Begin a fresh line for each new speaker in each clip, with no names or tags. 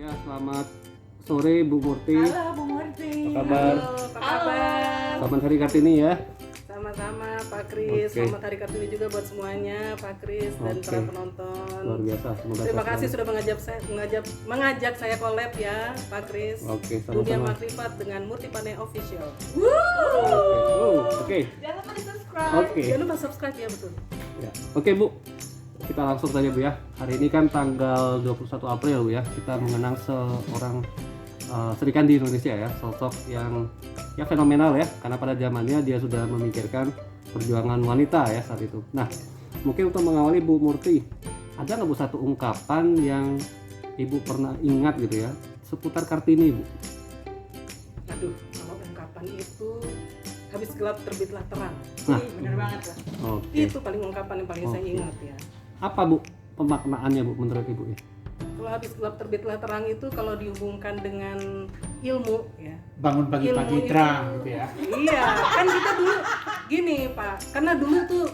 Ya, selamat sore Bu Murti.
Halo Bu Murti.
Apa kabar?
Halo, apa kabar?
Selamat Hari Kartini ya.
Sama-sama Pak Kris.
Oke.
Selamat Hari Kartini juga buat semuanya Pak Kris dan
Oke.
para penonton.
Luar biasa. Semoga
Terima
sehat
kasih
selalu.
sudah mengajak saya collab ya Pak Kris.
Oke,
Dunia
sama-sama.
Makrifat dengan Murti Pane Official.
Oke.
Jangan lupa di subscribe.
Oke.
Jangan lupa subscribe ya, betul.
Ya. Oke, Bu. Kita langsung saja Bu ya. Hari ini kan tanggal 21 April Bu ya. Kita mengenang seorang Sri Kandi di Indonesia ya, sosok yang ya fenomenal ya, karena pada zamannya dia sudah memikirkan perjuangan wanita ya saat itu. Nah, mungkin untuk mengawali Bu Murti, ada nggak Bu satu ungkapan yang Ibu pernah ingat gitu ya seputar Kartini Bu?
Aduh, kalau ungkapan itu habis gelap terbitlah terang.
Nah.
Bener banget lah.
Oke.
Itu paling ungkapan yang paling saya
Oke.
ingat ya.
Apa Bu pemaknaannya Bu menurut Ibu ya?
Kalau habis gelap terbitlah terang itu kalau dihubungkan dengan ilmu ya.
Bangun pagi-pagi
Ilmu
terang
itu-
gitu ya.
Iya, kan kita dulu gini Pak, karena dulu tuh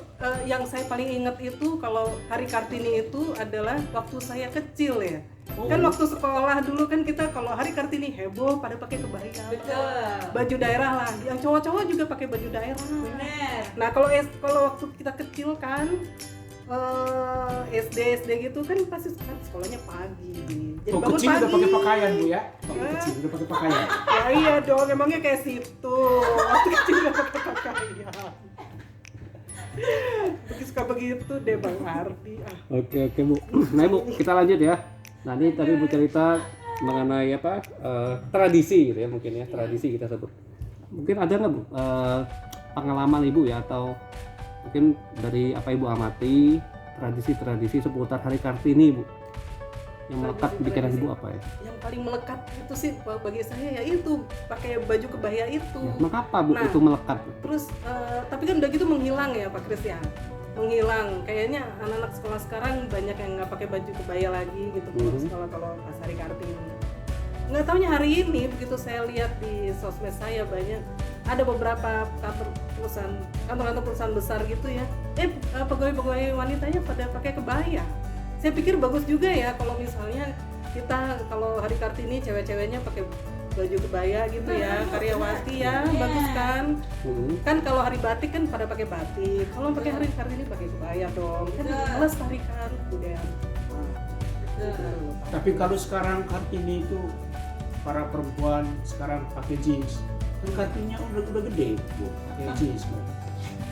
yang saya paling ingat itu kalau Hari Kartini itu adalah waktu saya kecil ya. Kan waktu sekolah dulu kan kita kalau Hari Kartini heboh pada pakai kebaya.
Betul.
Baju daerah lah, yang cowok-cowok juga pakai baju daerah.
Bener.
Nah kalau waktu kita kecil kan SD gitu kan pasti kan sekolahnya pagi. Jadi
Oh,
bangun
kecil udah
pagi.
pakai pakaian Bu ya. Waktu kecil udah pakai pakaian.
Ya iya dong, emangnya kayak situ. Waktu kecil udah pakai pakaian. Suka begitu deh Bang Ardi.
Oke Bu. Nah Bu, kita lanjut ya. Nah ini tadi Bu cerita mengenai apa tradisi gitu ya, mungkin ya tradisi kita sebut. Mungkin ada nggak Bu pengalaman Ibu ya, atau mungkin dari apa Ibu amati tradisi-tradisi seputar Hari Kartini Bu yang melekat di pikiran Ibu apa ya?
Yang paling melekat itu sih bagi saya ya itu pakai baju kebaya itu.
Ya, mengapa Bu
Nah.
itu melekat Bu?
Terus tapi kan udah gitu menghilang ya Pak Kris ya. Menghilang. Kayaknya anak-anak sekolah sekarang banyak yang nggak pakai baju kebaya lagi gitu kalau sekolah kalau pas Hari Kartini. Nggak taunya hari ini begitu saya lihat di sosmed saya banyak ada beberapa kantor-kantor perusahaan besar gitu ya. Pegawai-pegawai wanitanya pada pakai kebaya. Saya pikir bagus juga ya kalau misalnya kita kalau Hari Kartini cewek-ceweknya pakai baju kebaya gitu ya, karyawati ya, bagus kan? Kan kalau hari batik kan pada pakai batik. Kalau pakai Hari Kartini pakai kebaya dong. Kan melestarikan budaya.
Tapi kalau sekarang Kartini itu para perempuan sekarang pakai jeans. Kan Kartininya udah gede Bu, pakai jeans Bu.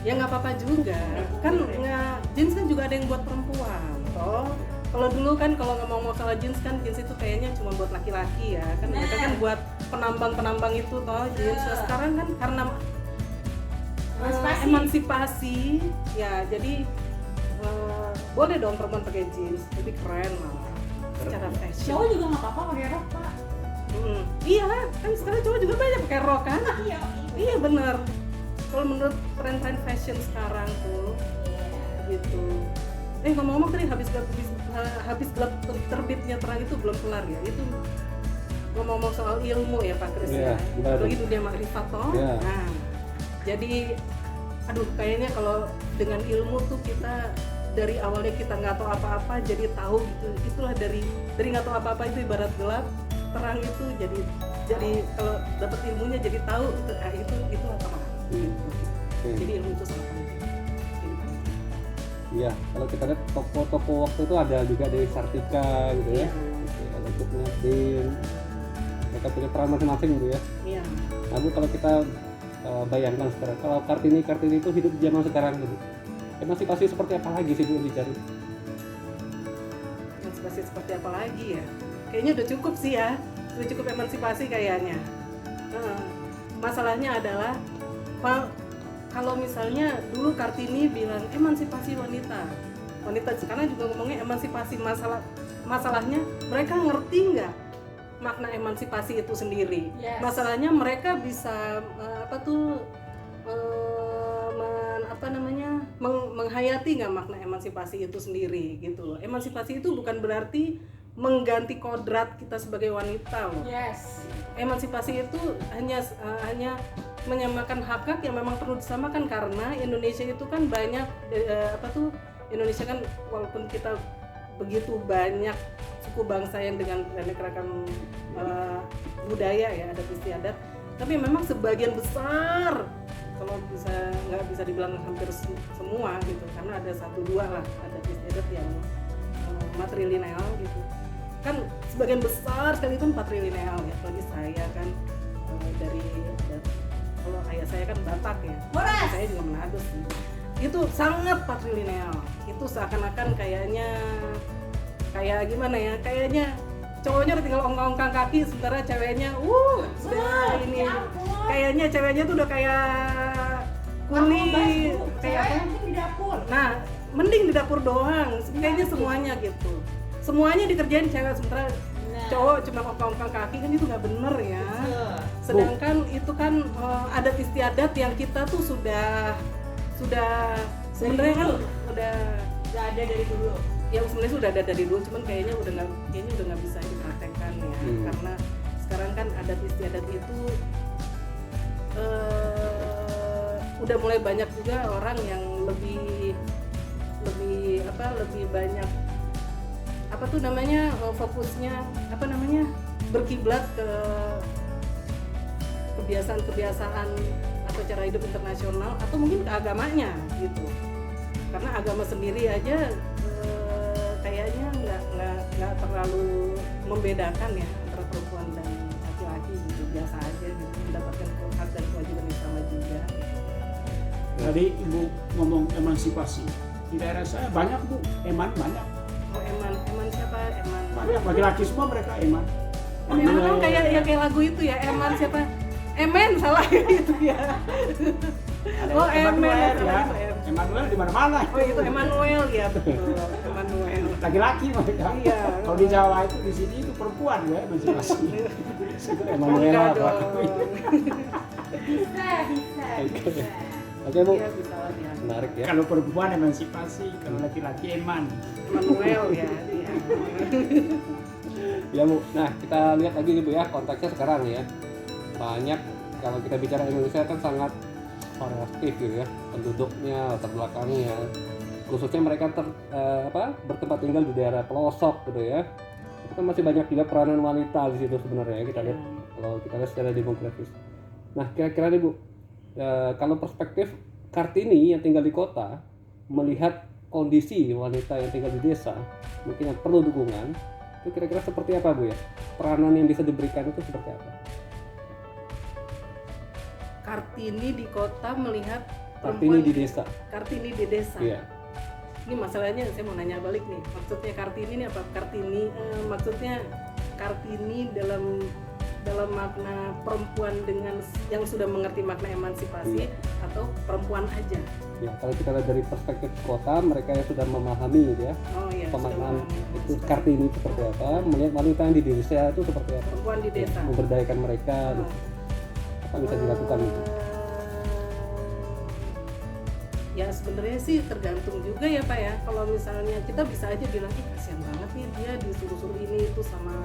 Ya nggak apa-apa juga. Kan nggak jeans kan juga ada yang buat perempuan. Toh kalau dulu kan kalau ngomong masalah jeans kan jeans itu kayaknya cuma buat laki-laki ya. Kan mereka kan buat penambang-penambang itu toh jeans. Nah, sekarang kan karena emansipasi ya jadi boleh dong perempuan pakai jeans, lebih keren malah secara fashion.
Cowok juga nggak apa-apa pakai rok Pak.
Iya kan sekarang cowok juga banyak pakai rok kan.
Iya.
Iya benar. Kalau menurut tren-tren fashion sekarang tuh gitu. Ngomong-ngomong tadi habis gelap terbitnya terang itu belum kelar ya. Itu ngomong-ngomong soal ilmu ya Pak Kris
Iya,
ya.
benar.
Lagi dunia makrifat toh.
Iya.
Nah, jadi aduh kayaknya kalau dengan ilmu tuh kita dari awalnya kita nggak tahu apa-apa jadi tahu gitu. Itulah dari nggak tahu apa-apa itu ibarat gelap, terang itu jadi kalau dapat ilmunya jadi tahu itu terang.
Oke.
Jadi ilmu itu sangat penting.
Iya, kalau kita lihat toko-toko waktu itu ada juga dari Sartika gitu ya. Oke, ada Kutnadin. Mereka punya peran masing-masing gitu ya.
Iya.
Nah Bu, kalau kita bayangkan sekarang, kalau Kartini itu hidup di zaman sekarang gitu, emansipasi seperti apa lagi sih Bu dicari?
Emansipasi seperti apa lagi ya? Kayaknya udah cukup sih ya. Udah cukup emansipasi kayaknya. Masalahnya adalah kalau misalnya dulu Kartini bilang emansipasi wanita sekarang juga ngomongnya emansipasi masalahnya mereka ngerti nggak makna emansipasi itu sendiri?
Yes.
Masalahnya mereka bisa menghayati nggak makna emansipasi itu sendiri gitu loh. Emansipasi itu bukan berarti mengganti kodrat kita sebagai wanita loh.
Yes.
Emansipasi itu hanya menyamakan hak-hak yang memang perlu disamakan karena Indonesia itu kan banyak Indonesia kan walaupun kita begitu banyak suku bangsa yang dengan beraneka ragam budaya ya, adat istiadat. Tapi memang sebagian besar, kalau nggak bisa dibilang hampir semua gitu, karena ada 1-2 lah adat istiadat yang matrilineal gitu. Kan sebagian besar sekali itu patrilineal ya, apalagi saya kan dari kalau ayah saya kan Batak ya, saya juga Manado sih. Itu sangat patrilineal. Itu seakan-akan kayak gimana ya? Kayaknya cowoknya udah tinggal ongkang-ongkang kaki, sementara ceweknya ini. Kayaknya ceweknya tuh udah kayak kuning, kayak apa?
di dapur.
Nah, mending di dapur doang. Kayaknya semuanya gitu. Semuanya dikerjain cewek, sementara cowok cuma ongkang-ongkang kaki, kan itu nggak bener ya. Sedangkan itu kan adat istiadat yang kita tuh sudah sebenarnya kan udah
ada dari dulu.
yang sebenarnya sudah ada dari dulu, cuman kayaknya udah nggak bisa dipraktekkan ya. Karena sekarang kan adat istiadat itu udah mulai banyak juga orang yang lebih banyak fokusnya berkiblat ke kebiasaan atau cara hidup internasional atau mungkin ke agamanya gitu. Karena agama sendiri aja kayaknya nggak terlalu membedakan ya antara perempuan dan laki-laki gitu, biasa aja gitu, mendapatkan hak dan kewajiban yang sama juga.
Tadi Ibu ngomong emansipasi. Di daerah saya banyak Bu, eman banyak.
Oh eman siapa? Eman.
Banyak laki-laki semua mereka eman.
Oh eman kan kayak lagu itu ya, eman siapa? Emen salah itu ya. Oh
Emmanuel
Emen
ya. Emmanuel di mana-mana.
Oh itu Emmanuel ya, betul. Emmanuel.
Laki-laki mereka.
Iya.
Kalau di Jawa itu di sini itu perempuan ya emansipasi. Itu Emmanuel
Enggak
apa?
dong.
Bisa.
Oke Bu,
Iya bisa lah ya.
menarik ya.
Kalau perempuan emansipasi, kalau laki-laki eman.
Emmanuel ya. Iya.
Ya Bu, nah kita lihat lagi nih Bu ya, konteksnya sekarang ya. Banyak, kalau kita bicara Indonesia kan sangat variatif gitu ya, penduduknya, latar belakangnya. Khususnya mereka bertempat tinggal di daerah pelosok gitu ya. Itu kan masih banyak juga peranan wanita di situ sebenarnya ya, kita lihat kalau kita lihat secara demografis. Nah kira-kira nih Bu, kalau perspektif Kartini yang tinggal di kota melihat kondisi wanita yang tinggal di desa mungkin yang perlu dukungan, itu kira-kira seperti apa Bu ya? Peranan yang bisa diberikan itu seperti apa?
Kartini di kota melihat
Kartini di desa.
Kartini di desa.
Iya.
Ini masalahnya saya mau nanya balik nih. Maksudnya Kartini ini apa? Maksudnya Kartini dalam makna perempuan dengan yang sudah mengerti makna emansipasi atau perempuan aja?
Ya, kalau kita lihat dari perspektif kota, mereka yang sudah memahami gitu ya,
Oh iya.
pemaknaan
sudah memahami
itu
emansipasi.
Kartini itu seperti apa, melihat wanita yang di desa itu seperti apa,
Perempuan di desa.
memberdayakan mereka,
Oh.
apa bisa dilakukan gitu.
Ya sebenarnya sih tergantung juga ya Pak ya. Kalau misalnya kita bisa aja bilang, kasihan banget nih dia disuruh-suruh ini itu sama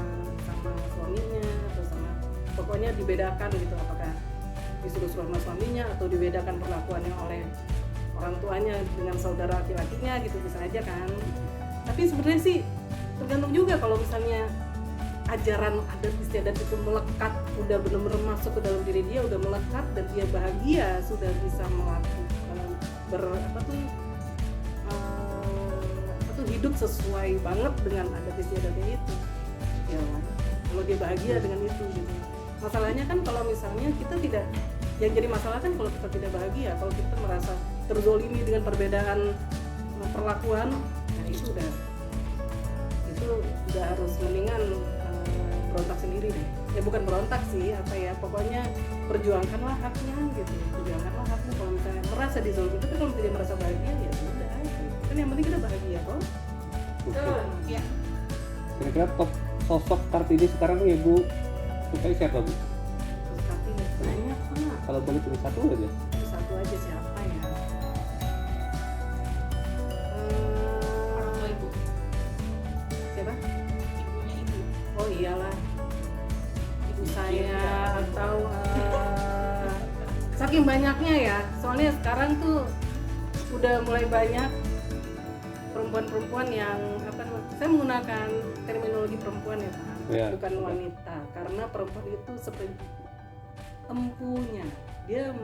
suaminya atau sama, pokoknya dibedakan gitu, apakah disuruh-suruh sama suaminya atau dibedakan perlakuannya oleh orang tuanya dengan saudara laki-lakinya gitu, bisa aja kan. Tapi sebenarnya sih tergantung juga, kalau misalnya ajaran adat istiadat itu melekat, udah benar-benar masuk ke dalam diri dia, udah melekat dan dia bahagia, sudah bisa melakukan hidup sesuai banget dengan adat istiadatnya itu. Ya, kalau dia bahagia dengan itu gitu. Masalahnya kan kalau misalnya kita tidak, yang jadi masalah kan kalau kita tidak bahagia, kalau kita merasa terzolimi dengan perbedaan perlakuan, nah itu udah harus mendingan berontak sendiri deh. Ya bukan berontak sih, pokoknya perjuangkanlah haknya gitu. Perjuangkanlah haknya kalau misalnya merasa dizolimi, tapi kalau tidak merasa bahagia ya sudah aja. Kan yang penting kita bahagia toh.
Ya.
Kira-kira top sosok Kartini sekarang nih Bu sukai siapa Bu?
Terus Kartini banyak Pak.
Kalau boleh pilih satu aja.
Satu aja siapa ya?
Orang tua ibu.
Siapa?
Ibunya ibu.
Oh iyalah, ibu saya atau saking banyaknya ya. Soalnya sekarang tuh udah mulai banyak perempuan-perempuan yang apa namanya, saya menggunakan terminologi perempuan ya Pak,
Iya.
bukan wanita, karena perempuan itu seperti empunya, dia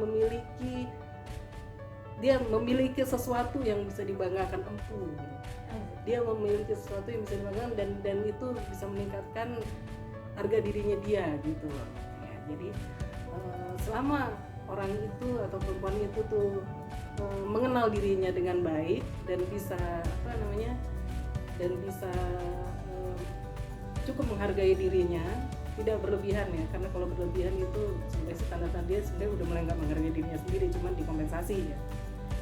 memiliki sesuatu yang bisa dibanggakan, empu. Dia memiliki sesuatu yang bisa dibanggakan dan itu bisa meningkatkan harga dirinya dia gitu loh. Ya, jadi selama orang itu atau perempuan itu tuh mengenal dirinya dengan baik dan bisa cukup menghargai dirinya, tidak berlebihan ya, karena kalau berlebihan itu sebenarnya tanda-tanda dia sebenarnya udah mulai nggak menghargai dirinya sendiri, cuman dikompensasi ya.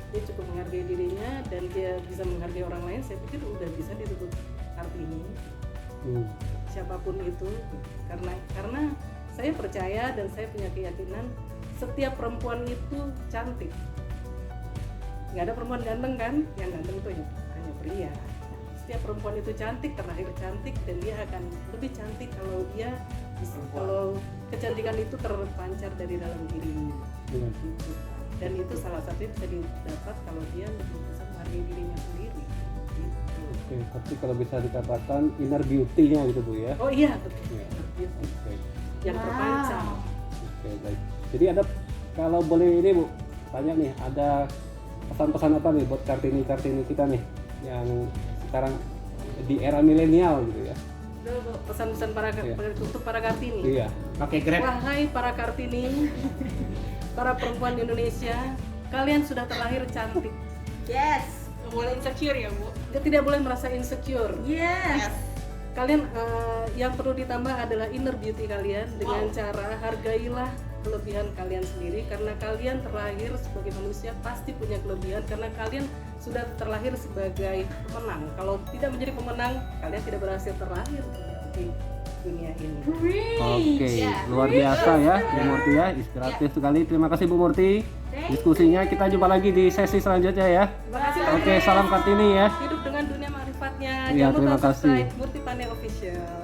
Dia cukup menghargai dirinya dan dia bisa menghargai orang lain, saya pikir udah bisa disebut Kartini. Siapapun itu, karena saya percaya dan saya punya keyakinan setiap perempuan itu cantik. Nggak ada perempuan ganteng kan? Yang ganteng itu hanya pria. Setiap perempuan itu cantik, terlahir cantik, dan dia akan lebih cantik kalau kalau kecantikan itu terpancar dari dalam dirinya. Gitu. Dan itu salah satunya bisa didapat kalau dia lebih bisa menghargai dirinya sendiri. Gitu.
Oke, tapi kalau bisa dikatakan inner beauty-nya gitu Bu ya.
Oh iya betul.
Ya.
Gitu.
Oke.
Yang terpancar.
Oke, baik. Jadi ada, kalau boleh ini Bu, tanya nih, ada pesan-pesan apa nih buat Kartini kita nih yang sekarang di era milenial gitu ya?
Pesan-pesan untuk para Kartini.
Iya.
Pakai Grab.
Wahai para Kartini, para perempuan Indonesia, kalian sudah terlahir cantik.
Yes. Nggak boleh insecure ya Bu.
Tidak boleh merasa insecure.
Yes.
Kalian yang perlu ditambah adalah inner beauty kalian dengan cara hargailah kelebihan kalian sendiri, karena kalian terlahir sebagai manusia pasti punya kelebihan karena kalian sudah terlahir sebagai pemenang. Kalau tidak menjadi pemenang, kalian tidak berhasil terlahir di dunia ini.
Oke, luar biasa ya Bu Murti ya, inspiratif sekali. Terima kasih Bu Murti. Diskusinya kita jumpa lagi di sesi selanjutnya ya.
Terima kasih.
Oke, salam Kartini ya.
Hidup dengan dunia makrifatnya.
Iya,
Jangan
terima
lupa
kasih.
subscribe Murti Pane Official.